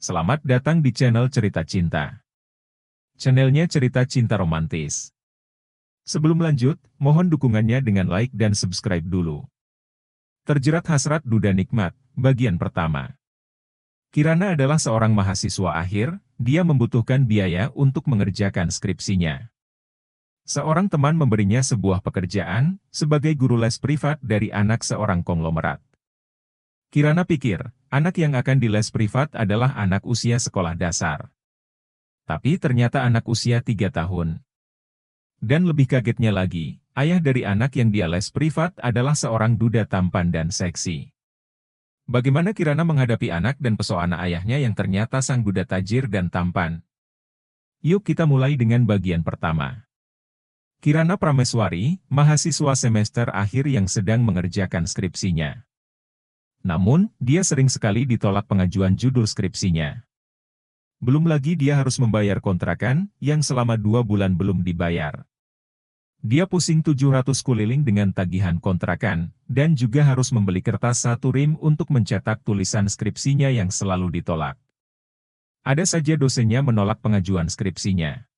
Selamat datang di channel Cerita Cinta. Channelnya cerita cinta romantis. Sebelum lanjut, mohon dukungannya dengan like dan subscribe dulu. Terjerat hasrat duda nikmat, bagian pertama. Kirana adalah seorang mahasiswa akhir, dia membutuhkan biaya untuk mengerjakan skripsinya. Seorang teman memberinya sebuah pekerjaan, sebagai guru les privat dari anak seorang konglomerat. Kirana pikir, anak yang akan diles privat adalah anak usia sekolah dasar. Tapi ternyata anak usia 3 tahun. Dan lebih kagetnya lagi, ayah dari anak yang dia les privat adalah seorang duda tampan dan seksi. Bagaimana Kirana menghadapi anak dan pesona ayahnya yang ternyata sang duda tajir dan tampan? Yuk kita mulai dengan bagian pertama. Kirana Prameswari, mahasiswa semester akhir yang sedang mengerjakan skripsinya. Namun, dia sering sekali ditolak pengajuan judul skripsinya. Belum lagi dia harus membayar kontrakan, yang selama 2 bulan belum dibayar. Dia pusing 700 keliling dengan tagihan kontrakan, dan juga harus membeli kertas 1 rim untuk mencetak tulisan skripsinya yang selalu ditolak. Ada saja dosennya menolak pengajuan skripsinya.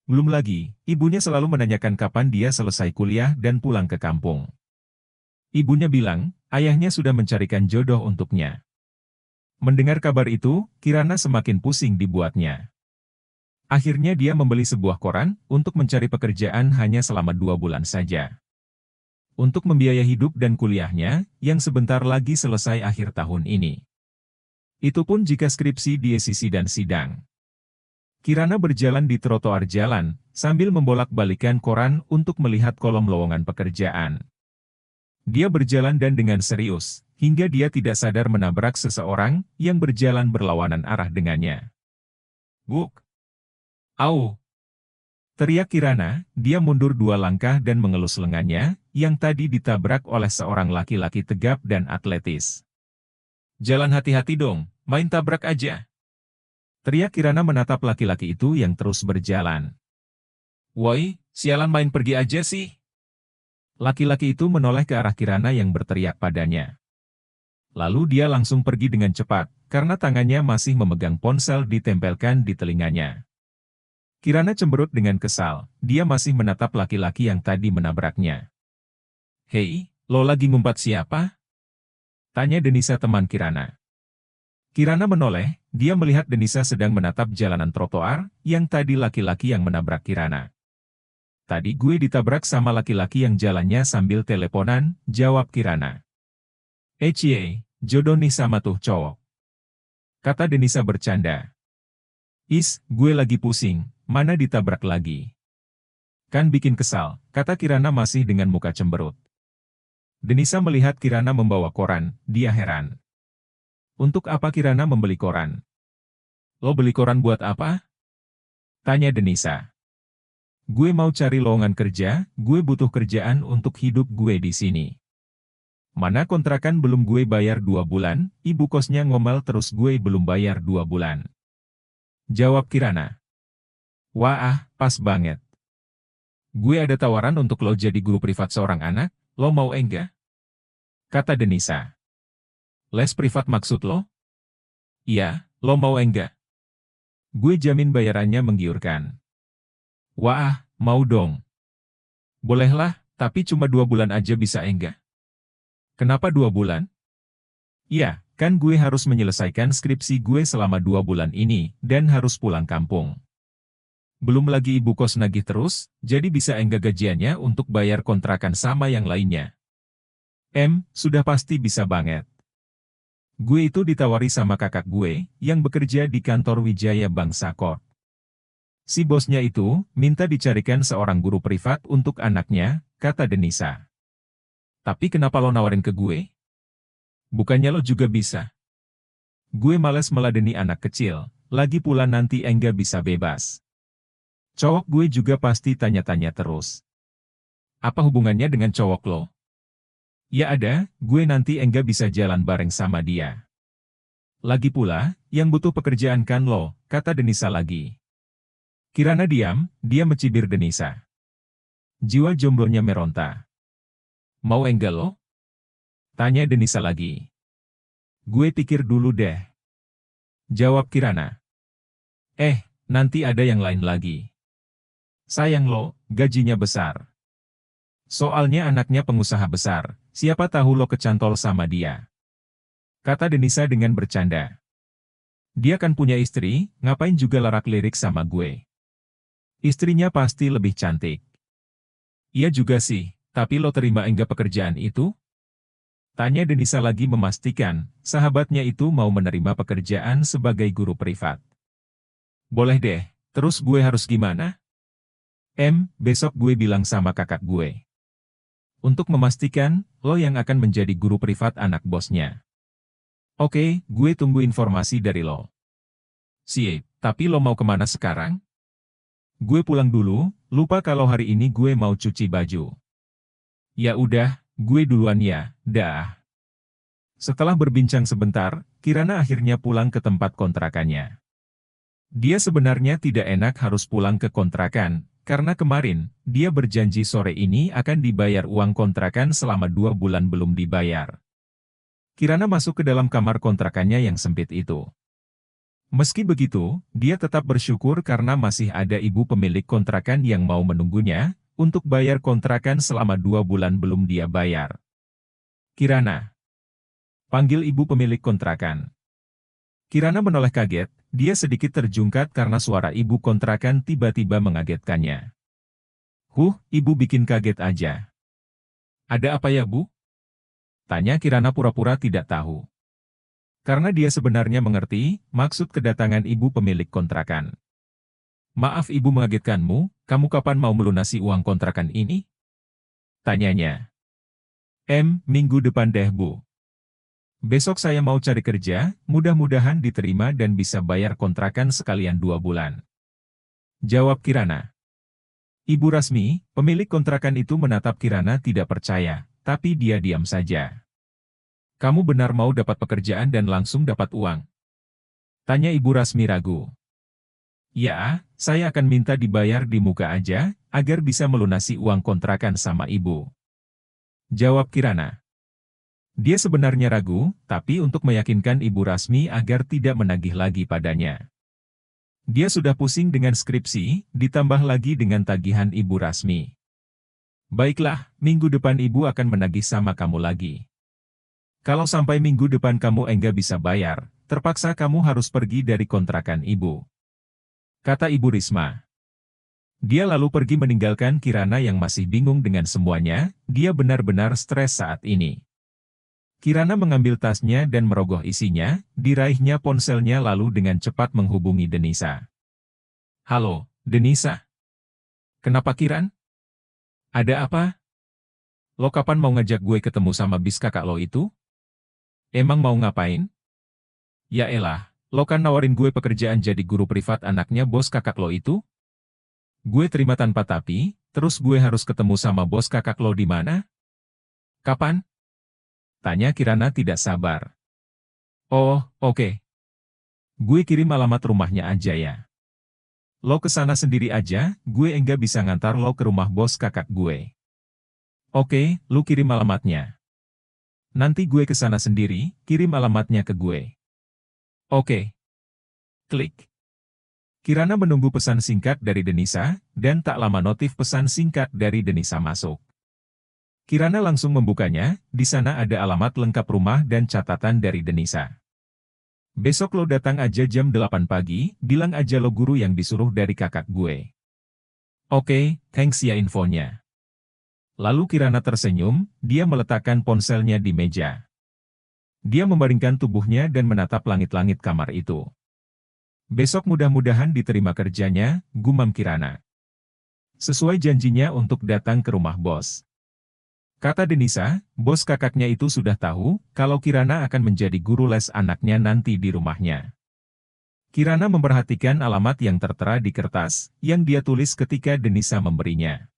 Belum lagi, ibunya selalu menanyakan kapan dia selesai kuliah dan pulang ke kampung. Ibunya bilang, ayahnya sudah mencarikan jodoh untuknya. Mendengar kabar itu, Kirana semakin pusing dibuatnya. Akhirnya dia membeli sebuah koran, untuk mencari pekerjaan hanya selama 2 bulan saja. Untuk membiayai hidup dan kuliahnya, yang sebentar lagi selesai akhir tahun ini. Itu pun jika skripsi diesisi dan sidang. Kirana berjalan di trotoar jalan, sambil membolak-balikan koran untuk melihat kolom lowongan pekerjaan. Dia berjalan dan dengan serius, hingga dia tidak sadar menabrak seseorang yang berjalan berlawanan arah dengannya. Buk! Au! Teriak Kirana, dia mundur 2 langkah dan mengelus lengannya, yang tadi ditabrak oleh seorang laki-laki tegap dan atletis. Jalan hati-hati dong, main tabrak aja. Teriak Kirana menatap laki-laki itu yang terus berjalan. Woi, sialan main pergi aja sih. Laki-laki itu menoleh ke arah Kirana yang berteriak padanya. Lalu dia langsung pergi dengan cepat, karena tangannya masih memegang ponsel ditempelkan di telinganya. Kirana cemberut dengan kesal, dia masih menatap laki-laki yang tadi menabraknya. Hei, lo lagi ngumpat siapa? Tanya Denisa teman Kirana. Kirana menoleh, dia melihat Denisa sedang menatap jalanan trotoar, yang tadi laki-laki yang menabrak Kirana. Tadi gue ditabrak sama laki-laki yang jalannya sambil teleponan, jawab Kirana. Cie, jodoh nih sama tuh cowok. Kata Denisa bercanda. Is, gue lagi pusing, mana ditabrak lagi. Kan bikin kesal, kata Kirana masih dengan muka cemberut. Denisa melihat Kirana membawa koran, dia heran. Untuk apa Kirana membeli koran? Lo beli koran buat apa? Tanya Denisa. Gue mau cari lowongan kerja, gue butuh kerjaan untuk hidup gue di sini. Mana kontrakan belum gue bayar 2 bulan, ibu kosnya ngomel terus gue belum bayar 2 bulan. Jawab Kirana. Wah, pas banget. Gue ada tawaran untuk lo jadi guru privat seorang anak, lo mau enggak? Kata Denisa. Les privat maksud lo? Iya, lo mau enggak? Gue jamin bayarannya menggiurkan. Wah, mau dong. Bolehlah, tapi cuma 2 bulan aja bisa enggak? Kenapa 2 bulan? Ya, kan gue harus menyelesaikan skripsi gue selama 2 bulan ini, dan harus pulang kampung. Belum lagi ibu kos nagih terus, jadi bisa enggak gajiannya untuk bayar kontrakan sama yang lainnya. Sudah pasti bisa banget. Gue itu ditawari sama kakak gue, yang bekerja di kantor Wijaya Bangsa Corp. Si bosnya itu, minta dicarikan seorang guru privat untuk anaknya, kata Denisa. Tapi kenapa lo nawarin ke gue? Bukannya lo juga bisa? Gue males meladeni anak kecil, lagi pula nanti enggak bisa bebas. Cowok gue juga pasti tanya-tanya terus. Apa hubungannya dengan cowok lo? Ya ada, gue nanti enggak bisa jalan bareng sama dia. Lagi pula, yang butuh pekerjaan kan lo, kata Denisa lagi. Kirana diam, dia mencibir Denisa. Jiwa jomblonya meronta. Mau enggak lo? Tanya Denisa lagi. Gue pikir dulu deh. Jawab Kirana. Nanti ada yang lain lagi. Sayang lo, gajinya besar. Soalnya anaknya pengusaha besar, siapa tahu lo kecantol sama dia. Kata Denisa dengan bercanda. Dia kan punya istri, ngapain juga larak-lirik sama gue. Istrinya pasti lebih cantik. Iya juga sih, tapi lo terima enggak pekerjaan itu? Tanya Denisa lagi memastikan, sahabatnya itu mau menerima pekerjaan sebagai guru privat. Boleh deh, terus gue harus gimana? Besok gue bilang sama kakak gue. Untuk memastikan, lo yang akan menjadi guru privat anak bosnya. Oke, gue tunggu informasi dari lo. Siap, tapi lo mau kemana sekarang? Gue pulang dulu, lupa kalau hari ini gue mau cuci baju. Ya udah, gue duluan ya, dah. Setelah berbincang sebentar, Kirana akhirnya pulang ke tempat kontrakannya. Dia sebenarnya tidak enak harus pulang ke kontrakan, karena kemarin, dia berjanji sore ini akan dibayar uang kontrakan selama 2 bulan belum dibayar. Kirana masuk ke dalam kamar kontrakannya yang sempit itu. Meski begitu, dia tetap bersyukur karena masih ada ibu pemilik kontrakan yang mau menunggunya, untuk bayar kontrakan selama 2 bulan belum dia bayar. Kirana. Panggil ibu pemilik kontrakan. Kirana menoleh kaget, dia sedikit terjungkat karena suara ibu kontrakan tiba-tiba mengagetkannya. Ibu bikin kaget aja. Ada apa ya, Bu? Tanya Kirana pura-pura tidak tahu. Karena dia sebenarnya mengerti maksud kedatangan ibu pemilik kontrakan. Maaf ibu mengagetkanmu, kamu kapan mau melunasi uang kontrakan ini? Tanyanya. Minggu depan deh, Bu. Besok saya mau cari kerja, mudah-mudahan diterima dan bisa bayar kontrakan sekalian 2 bulan. Jawab Kirana. Ibu Rasmi, pemilik kontrakan itu menatap Kirana tidak percaya, tapi dia diam saja. Kamu benar mau dapat pekerjaan dan langsung dapat uang? Tanya Ibu Rasmi ragu. Ya, saya akan minta dibayar di muka aja, agar bisa melunasi uang kontrakan sama ibu. Jawab Kirana. Dia sebenarnya ragu, tapi untuk meyakinkan Ibu Rasmi agar tidak menagih lagi padanya. Dia sudah pusing dengan skripsi, ditambah lagi dengan tagihan Ibu Rasmi. Baiklah, minggu depan Ibu akan menagih sama kamu lagi. Kalau sampai minggu depan kamu enggak bisa bayar, terpaksa kamu harus pergi dari kontrakan Ibu. Kata Ibu Risma. Dia lalu pergi meninggalkan Kirana yang masih bingung dengan semuanya, dia benar-benar stres saat ini. Kirana mengambil tasnya dan merogoh isinya, diraihnya ponselnya lalu dengan cepat menghubungi Denisa. Halo, Denisa. Kenapa Kiran? Ada apa? Lo kapan mau ngajak gue ketemu sama bis kakak lo itu? Emang mau ngapain? Ya elah, lo kan nawarin gue pekerjaan jadi guru privat anaknya bos kakak lo itu? Gue terima tanpa tapi, terus gue harus ketemu sama bos kakak lo di mana? Kapan? Tanya Kirana tidak sabar. Oh, oke. Gue kirim alamat rumahnya aja ya. Lo ke sana sendiri aja, gue enggak bisa ngantar lo ke rumah bos kakak gue. Oke, lu kirim alamatnya. Nanti gue ke sana sendiri, kirim alamatnya ke gue. Oke. Klik. Kirana menunggu pesan singkat dari Denisa, dan tak lama notif pesan singkat dari Denisa masuk. Kirana langsung membukanya, di sana ada alamat lengkap rumah dan catatan dari Denisa. Besok lo datang aja jam 8 pagi, bilang aja lo guru yang disuruh dari kakak gue. Oke, thanks ya infonya. Lalu Kirana tersenyum, dia meletakkan ponselnya di meja. Dia membaringkan tubuhnya dan menatap langit-langit kamar itu. Besok mudah-mudahan diterima kerjanya, gumam Kirana. Sesuai janjinya untuk datang ke rumah bos. Kata Denisa, bos kakaknya itu sudah tahu kalau Kirana akan menjadi guru les anaknya nanti di rumahnya. Kirana memperhatikan alamat yang tertera di kertas yang dia tulis ketika Denisa memberinya.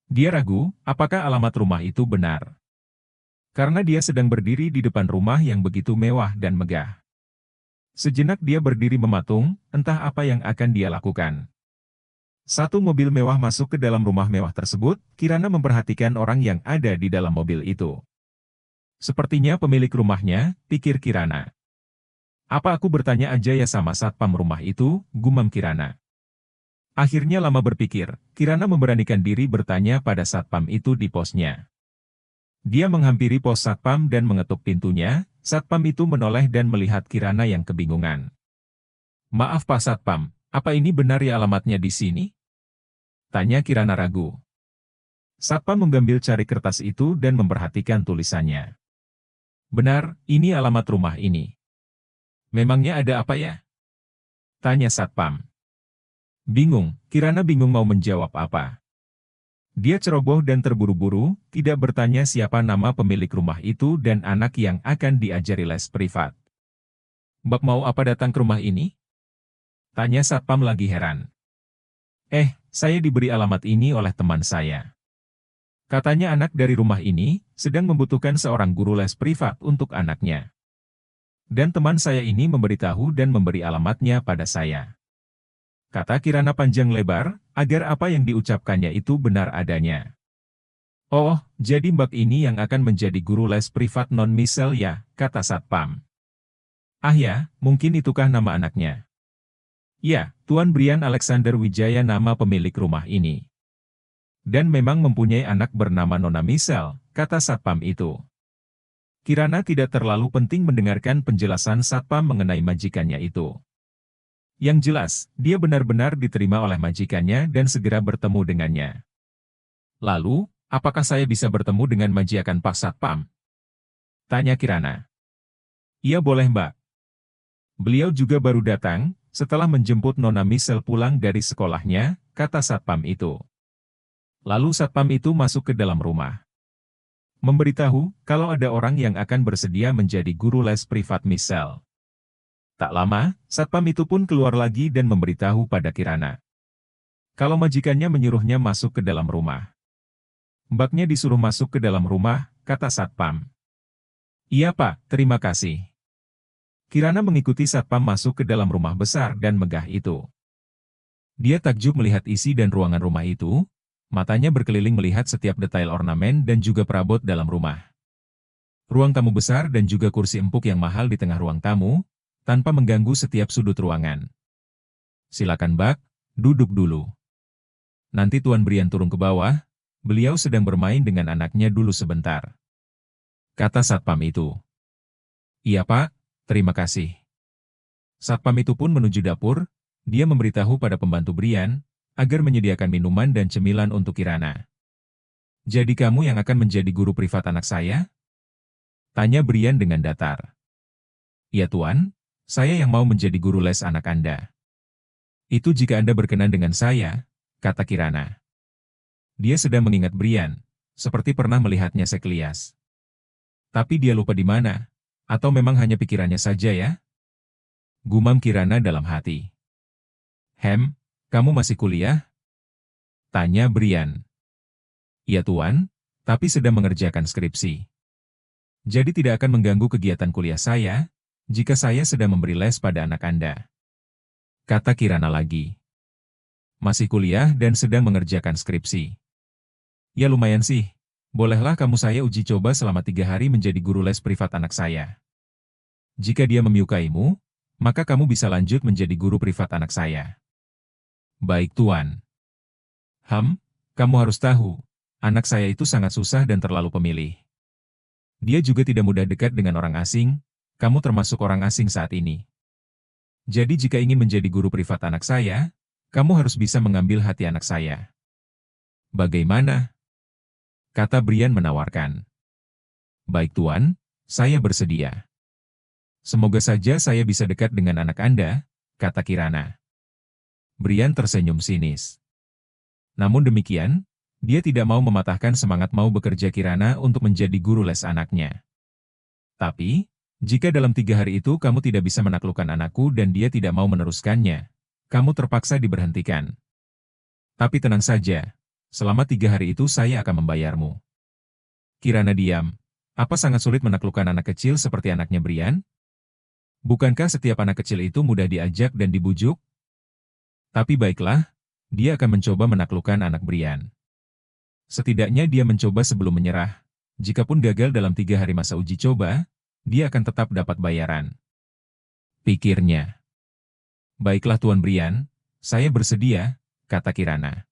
Dia ragu, apakah alamat rumah itu benar. Karena dia sedang berdiri di depan rumah yang begitu mewah dan megah. Sejenak dia berdiri mematung, entah apa yang akan dia lakukan. Satu mobil mewah masuk ke dalam rumah mewah tersebut, Kirana memperhatikan orang yang ada di dalam mobil itu. Sepertinya pemilik rumahnya, pikir Kirana. Apa aku bertanya aja ya sama satpam rumah itu, gumam Kirana. Akhirnya lama berpikir, Kirana memberanikan diri bertanya pada satpam itu di posnya. Dia menghampiri pos satpam dan mengetuk pintunya, satpam itu menoleh dan melihat Kirana yang kebingungan. Maaf Pak Satpam, apa ini benar ya alamatnya di sini? Tanya Kirana ragu. Satpam mengambil cari kertas itu dan memperhatikan tulisannya. Benar, ini alamat rumah ini. Memangnya ada apa ya? Tanya Satpam. Bingung, Kirana bingung mau menjawab apa. Dia ceroboh dan terburu-buru, tidak bertanya siapa nama pemilik rumah itu dan anak yang akan diajari les privat. Bak mau apa datang ke rumah ini? Tanya Satpam lagi heran. Saya diberi alamat ini oleh teman saya. Katanya anak dari rumah ini sedang membutuhkan seorang guru les privat untuk anaknya. Dan teman saya ini memberitahu dan memberi alamatnya pada saya. Kata Kirana panjang lebar, agar apa yang diucapkannya itu benar adanya. Oh, jadi Mbak ini yang akan menjadi guru les privat non-misel ya, kata Satpam. Ah ya, mungkin itukah nama anaknya? Ya, Tuan Brian Alexander Wijaya nama pemilik rumah ini. Dan memang mempunyai anak bernama Nona Misel, kata Satpam itu. Kirana tidak terlalu penting mendengarkan penjelasan Satpam mengenai majikannya itu. Yang jelas, dia benar-benar diterima oleh majikannya dan segera bertemu dengannya. Lalu, apakah saya bisa bertemu dengan majikan Pak Satpam? Tanya Kirana. Iya boleh Mbak. Beliau juga baru datang, setelah menjemput Nona Misel pulang dari sekolahnya, kata Satpam itu. Lalu Satpam itu masuk ke dalam rumah. Memberitahu, kalau ada orang yang akan bersedia menjadi guru les privat Misel. Tak lama, Satpam itu pun keluar lagi dan memberitahu pada Kirana. Kalau majikannya menyuruhnya masuk ke dalam rumah. Mbaknya disuruh masuk ke dalam rumah, kata Satpam. Iya Pak, terima kasih. Kirana mengikuti Satpam masuk ke dalam rumah besar dan megah itu. Dia takjub melihat isi dan ruangan rumah itu, matanya berkeliling melihat setiap detail ornamen dan juga perabot dalam rumah. Ruang tamu besar dan juga kursi empuk yang mahal di tengah ruang tamu, tanpa mengganggu setiap sudut ruangan. Silakan Mbak, duduk dulu. Nanti Tuan Brian turun ke bawah, beliau sedang bermain dengan anaknya dulu sebentar. Kata Satpam itu. Iya Pak, terima kasih. Satpam itu pun menuju dapur, dia memberitahu pada pembantu Brian, agar menyediakan minuman dan cemilan untuk Kirana. Jadi kamu yang akan menjadi guru privat anak saya? Tanya Brian dengan datar. Ya Tuan, saya yang mau menjadi guru les anak Anda. Itu jika Anda berkenan dengan saya, kata Kirana. Dia sedang mengingat Brian, seperti pernah melihatnya sekilas. Tapi dia lupa di mana, atau memang hanya pikirannya saja ya? Gumam Kirana dalam hati. Kamu masih kuliah? Tanya Brian. Iya Tuan, tapi sedang mengerjakan skripsi. Jadi tidak akan mengganggu kegiatan kuliah saya, jika saya sedang memberi les pada anak Anda. Kata Kirana lagi. Masih kuliah dan sedang mengerjakan skripsi. Ya lumayan sih, bolehlah kamu saya uji coba selama 3 hari menjadi guru les privat anak saya. Jika dia menyukaimu, maka kamu bisa lanjut menjadi guru privat anak saya. Baik Tuan. Kamu harus tahu, anak saya itu sangat susah dan terlalu pemilih. Dia juga tidak mudah dekat dengan orang asing, kamu termasuk orang asing saat ini. Jadi jika ingin menjadi guru privat anak saya, kamu harus bisa mengambil hati anak saya. Bagaimana? Kata Brian menawarkan. Baik Tuan, saya bersedia. Semoga saja saya bisa dekat dengan anak Anda, kata Kirana. Brian tersenyum sinis. Namun demikian, dia tidak mau mematahkan semangat mau bekerja Kirana untuk menjadi guru les anaknya. Tapi, jika dalam 3 hari itu kamu tidak bisa menaklukkan anakku dan dia tidak mau meneruskannya, kamu terpaksa diberhentikan. Tapi tenang saja, selama 3 hari itu saya akan membayarmu. Kirana diam. Apa sangat sulit menaklukkan anak kecil seperti anaknya Brian? Bukankah setiap anak kecil itu mudah diajak dan dibujuk? Tapi baiklah, dia akan mencoba menaklukkan anak Brian. Setidaknya dia mencoba sebelum menyerah. Jikapun gagal dalam 3 hari masa uji coba, dia akan tetap dapat bayaran. pikirnya. Baiklah Tuan Brian, saya bersedia, kata Kirana.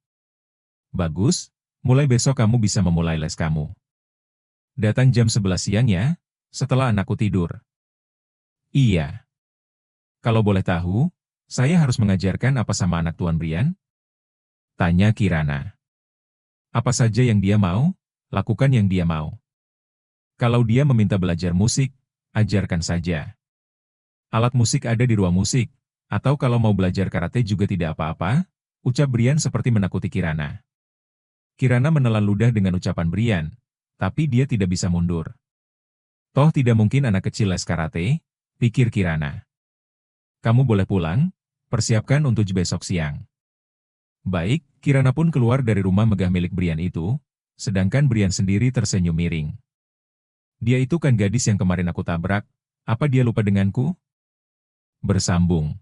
Bagus, mulai besok kamu bisa memulai les kamu. Datang jam 11 siang ya, setelah anakku tidur. Iya. Kalau boleh tahu, saya harus mengajarkan apa sama anak Tuan Brian? Tanya Kirana. Apa saja yang dia mau, lakukan yang dia mau. Kalau dia meminta belajar musik, ajarkan saja. Alat musik ada di ruang musik, atau kalau mau belajar karate juga tidak apa-apa, ucap Brian seperti menakuti Kirana. Kirana menelan ludah dengan ucapan Brian, tapi dia tidak bisa mundur. Toh tidak mungkin anak kecil les karate, pikir Kirana. Kamu boleh pulang, persiapkan untuk besok siang. Baik, Kirana pun keluar dari rumah megah milik Brian itu, sedangkan Brian sendiri tersenyum miring. Dia itu kan gadis yang kemarin aku tabrak, apa dia lupa denganku? Bersambung.